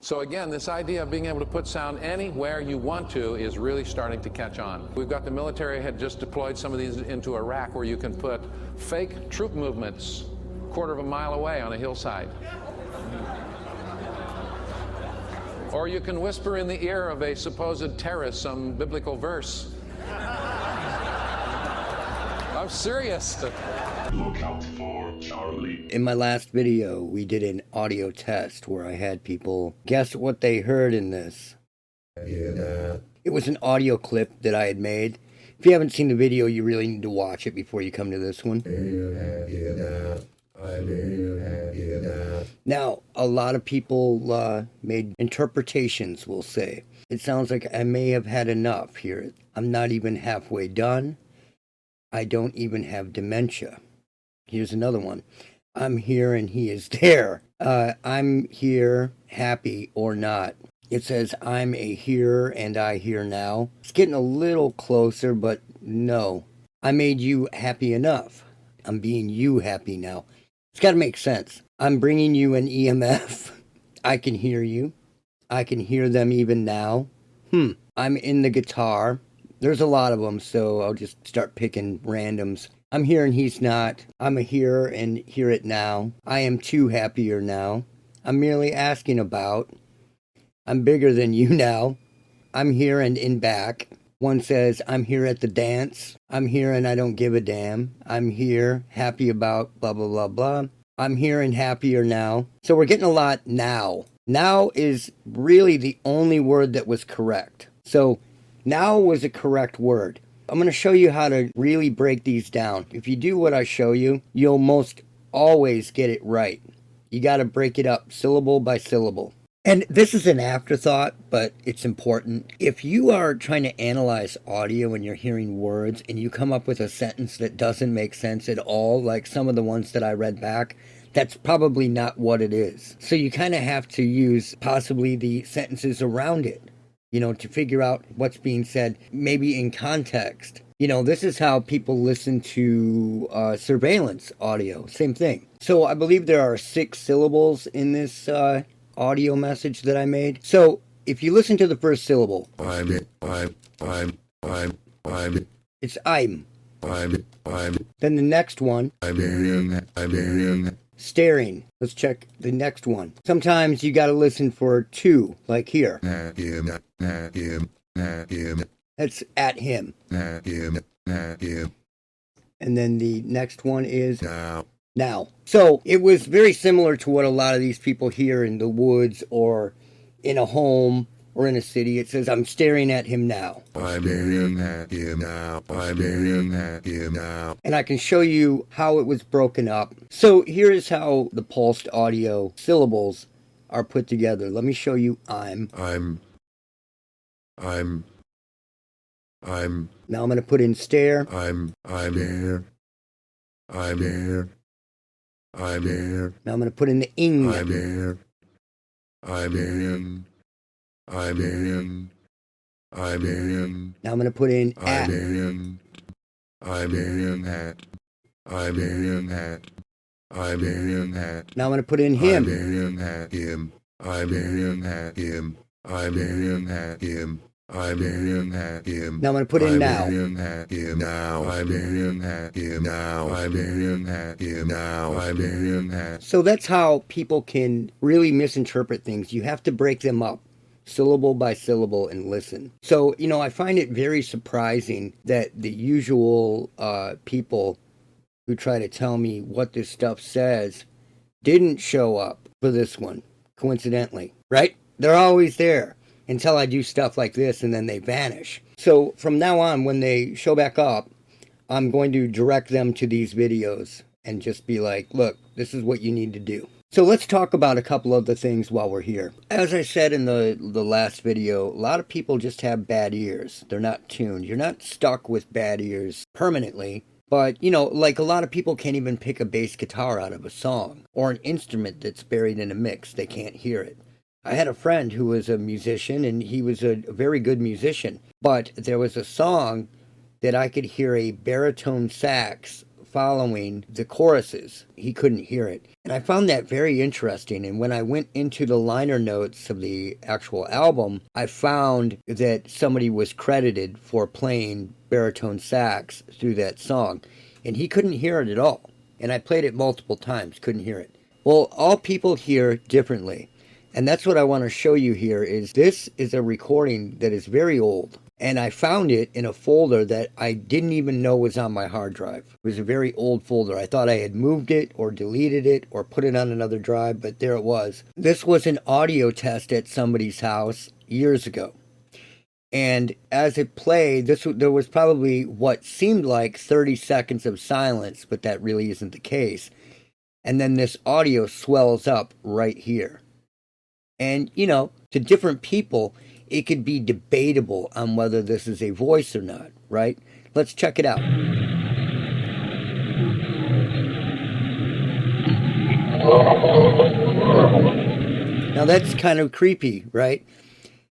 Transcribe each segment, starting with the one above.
So again, this idea of being able to put sound anywhere you want to is really starting to catch on. We've got the military had just deployed some of these into Iraq where you can put fake troop movements a quarter of a mile away on a hillside. Or you can whisper in the ear of a supposed terrorist some biblical verse. I'm serious. Look out for Charlie. In my last video, we did an audio test where I had people guess what they heard in this. It was an audio clip that I had made. If you haven't seen the video, you really need to watch it before you come to this one. Now, a lot of people made interpretations, we'll say. It sounds like I may have had enough here. I'm not even halfway done. I don't even have dementia. Here's another one. I'm here and he is there. I'm here, happy or not. It says I'm a here and I hear now. It's getting a little closer, but no. I made you happy enough. I'm being you happy now. It's got to make sense. I'm bringing you an EMF. I can hear you. I can hear them even now. I'm in the guitar. There's a lot of them, so I'll just start picking randoms. I'm here and he's not. I'm a here and hear it now. I am too happier now. I'm merely asking about. I'm bigger than you now. I'm here and in back. One says, I'm here at the dance. I'm here and I don't give a damn. I'm here, happy about blah, blah, blah, blah. I'm here and happier now. So we're getting a lot now. Now is really the only word that was correct. So now was a correct word. I'm going to show you how to really break these down. If you do what I show you, you'll most always get it right. You got to break it up syllable by syllable. And this is an afterthought, but it's important. If you are trying to analyze audio and you're hearing words and you come up with a sentence that doesn't make sense at all, like some of the ones that I read back, that's probably not what it is. So you kind of have to use possibly the sentences around it, to figure out what's being said, maybe in context. This is how people listen to surveillance audio. Same thing. So I believe there are 6 syllables in this audio message that I made. So if you listen to the first syllable, it's I'm. Then the next one, staring. Let's check the next one. Sometimes you got to listen for 2, like here. That's at him. And then the next one is now. So it was very similar to what a lot of these people hear in the woods or in a home or in a city. It says, I'm staring at him now. I'm staring at him now. I'm staring at him now. And I can show you how it was broken up. So here's how the pulsed audio syllables are put together. Let me show you I'm. Now I'm going to put in stare. I'm here. I'm here. I'm here. Now I'm going to put in the ing. I'm here. I'm in. I'm in. I'm in. Now I'm going to put in at. I'm in. I'm in at. I'm in at. I'm in at. Now I'm going to put in him. I'm in at him. I'm in at him. I'm in at him. I'm in at him. Now I'm going to put in now. I'm in at him now. I'm in at him now. I'm in at him now. I'm in at. So that's how people can really misinterpret things. You have to break them up syllable by syllable and listen. So, I find it very surprising that the usual people who try to tell me what this stuff says didn't show up for this one, coincidentally, right? They're always there until I do stuff like this and then they vanish. So from now on, when they show back up, I'm going to direct them to these videos and just be like, look, this is what you need to do. So let's talk about a couple of the things while we're here. As I said in the last video, a lot of people just have bad ears. They're not tuned. You're not stuck with bad ears permanently. But, like a lot of people can't even pick a bass guitar out of a song or an instrument that's buried in a mix. They can't hear it. I had a friend who was a musician, and he was a very good musician. But there was a song that I could hear a baritone sax following the choruses. He couldn't hear it. And I found that very interesting. And when I went into the liner notes of the actual album, I found that somebody was credited for playing baritone sax through that song. And he couldn't hear it at all. And I played it multiple times, couldn't hear it. Well, all people hear differently. And that's what I want to show you here is this is a recording that is very old. And I found it in a folder that I didn't even know was on my hard drive. It was a very old folder. I thought I had moved it or deleted it or put it on another drive, but there it was. This was an audio test at somebody's house years ago. And as it played, there was probably what seemed like 30 seconds of silence, but that really isn't the case. And then this audio swells up right here. And, you know, to different people, it could be debatable on whether this is a voice or not, right? Let's check it out. Now that's kind of creepy, right?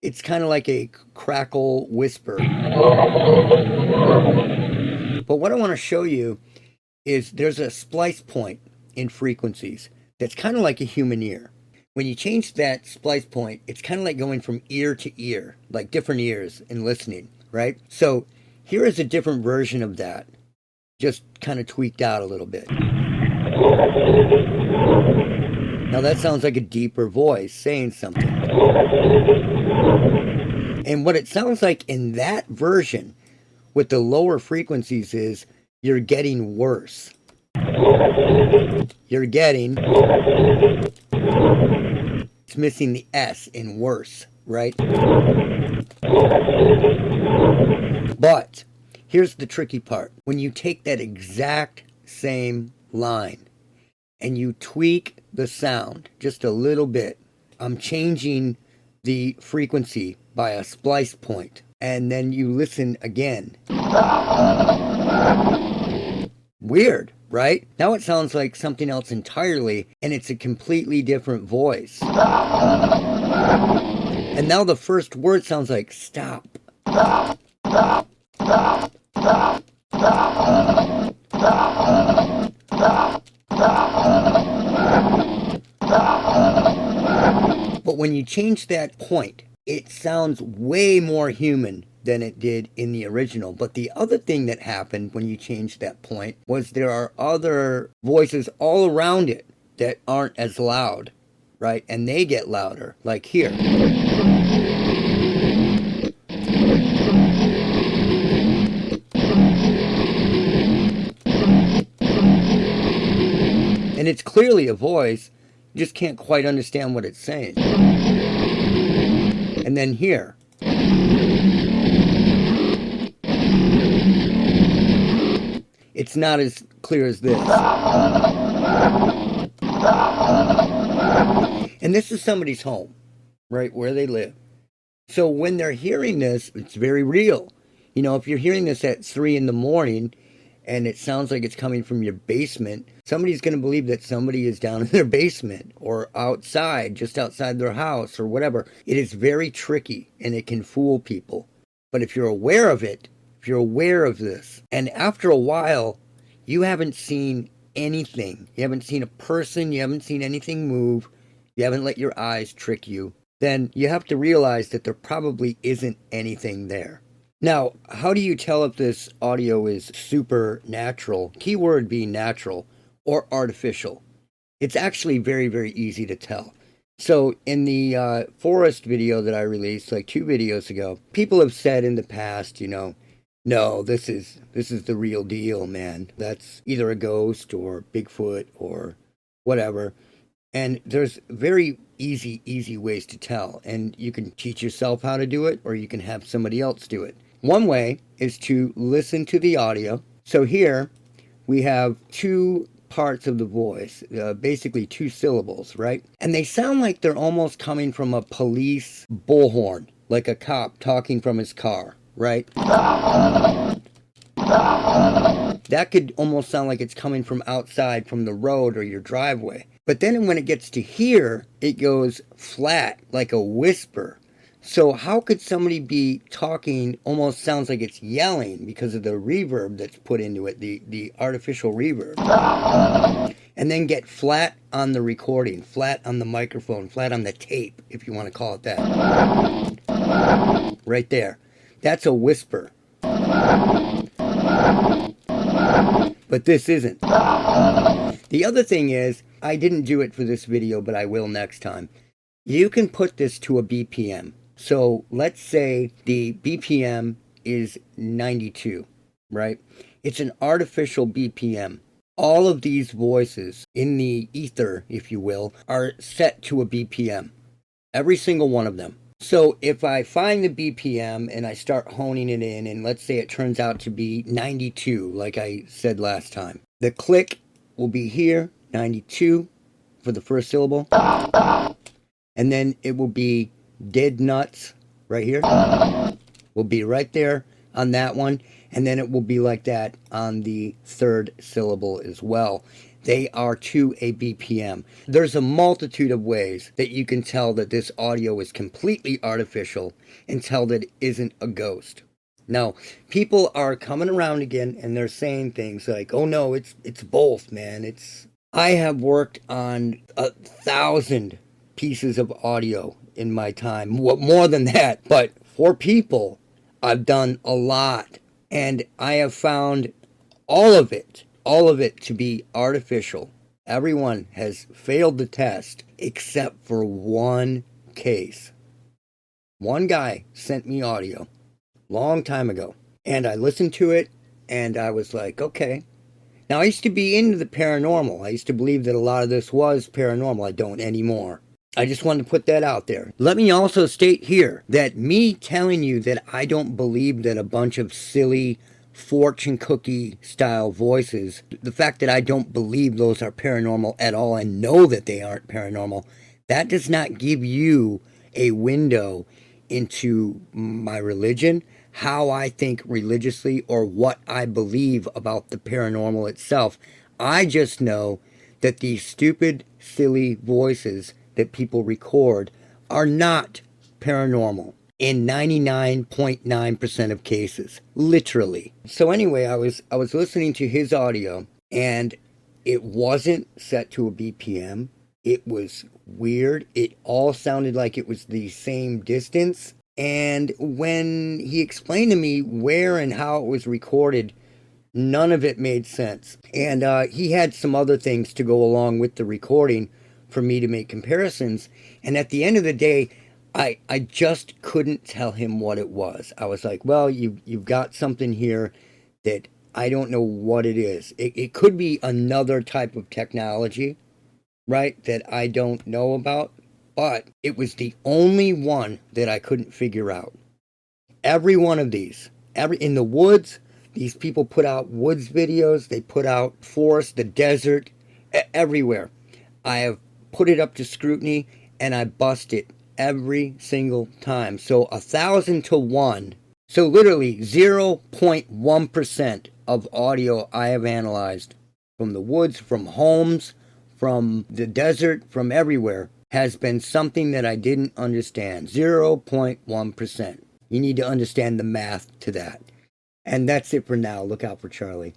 It's kind of like a crackle whisper. But what I want to show you is there's a splice point in frequencies that's kind of like a human ear. When you change that splice point, it's kind of like going from ear to ear, like different ears and listening, right? So here is a different version of that, just kind of tweaked out a little bit. Now that sounds like a deeper voice saying something. And what it sounds like in that version with the lower frequencies is you're getting worse. You're getting... It's missing the S in worse, right? But here's the tricky part. When you take that exact same line and you tweak the sound just a little bit, I'm changing the frequency by a splice point, and then you listen again. Weird, right? Now it sounds like something else entirely, and it's a completely different voice. And now the first word sounds like stop. But when you change that point, it sounds way more human than it did in the original. But the other thing that happened when you changed that point was there are other voices all around it that aren't as loud, right? And they get louder, like here. And it's clearly a voice, you just can't quite understand what it's saying. And then here. It's not as clear as this. And this is somebody's home, right, where they live. So when they're hearing this, it's very real. You know, if you're hearing this at 3 in the morning and it sounds like it's coming from your basement, somebody's going to believe that somebody is down in their basement or outside, just outside their house or whatever. It is very tricky and it can fool people. But if you're aware of it, if you're aware of this, and after a while, you haven't seen anything, you haven't seen a person, you haven't seen anything move, you haven't let your eyes trick you, then you have to realize that there probably isn't anything there. Now, how do you tell if this audio is supernatural, keyword being natural, or artificial? It's actually very, very easy to tell. So in the forest video that I released like 2 videos ago, people have said in the past, you know, no, this is the real deal, man. That's either a ghost or Bigfoot or whatever. And there's very easy ways to tell. And you can teach yourself how to do it, or you can have somebody else do it. One way is to listen to the audio. So here we have 2 parts of the voice, basically 2 syllables, right? And they sound like they're almost coming from a police bullhorn, like a cop talking from his car, right? That could almost sound like it's coming from outside, from the road or your driveway. But then when it gets to here, it goes flat, like a whisper. So how could somebody be talking, almost sounds like it's yelling because of the reverb that's put into it, the artificial reverb, and then get flat on the recording, flat on the microphone, flat on the tape, if you want to call it that. Right there. That's a whisper. But this isn't. The other thing is, I didn't do it for this video, but I will next time. You can put this to a BPM. So let's say the BPM is 92, right? It's an artificial BPM. All of these voices in the ether, if you will, are set to a BPM. Every single one of them. So if I find the BPM and I start honing it in, and let's say it turns out to be 92, like I said last time, the click will be here, 92 for the first syllable, and then it will be dead nuts right here, will be right there on that one, and then it will be like that on the third syllable as well. They are to a BPM. There's a multitude of ways that you can tell that this audio is completely artificial and tell that it isn't a ghost. Now, people are coming around again and they're saying things like, oh no, it's both, man. I have worked on 1,000 pieces of audio in my time, more than that, but for people, I've done a lot, and I have found all of it to be artificial. Everyone has failed the test except for one case. One guy sent me audio long time ago, and I listened to it, and I was like, okay. Now, I used to be into the paranormal. I used to believe that a lot of this was paranormal. I don't anymore. I just wanted to put that out there. Let me also state here that me telling you that I don't believe that a bunch of silly fortune cookie style voices, the fact that I don't believe those are paranormal at all and know that they aren't paranormal, that does not give you a window into my religion, how I think religiously, or what I believe about the paranormal itself. I just know that these stupid, silly voices that people record are not paranormal in 99.9% of cases, literally. So anyway, I was listening to his audio, and it wasn't set to a BPM. It was weird. It all sounded like it was the same distance. And when he explained to me where and how it was recorded, none of it made sense. And he had some other things to go along with the recording for me to make comparisons. And at the end of the day, I just couldn't tell him what it was. I was like, well, you've got something here that I don't know what it is. It could be another type of technology, right, that I don't know about. But it was the only one that I couldn't figure out. Every one of these, in the woods, these people put out woods videos. They put out forest, the desert, everywhere. I have put it up to scrutiny, and I bust it every single time. So 1,000 to 1. So literally 0.1% of audio I have analyzed from the woods, from homes, from the desert, from everywhere, has been something that I didn't understand. 0.1%. You need to understand the math to that. And that's it for now. Look out for Charlie.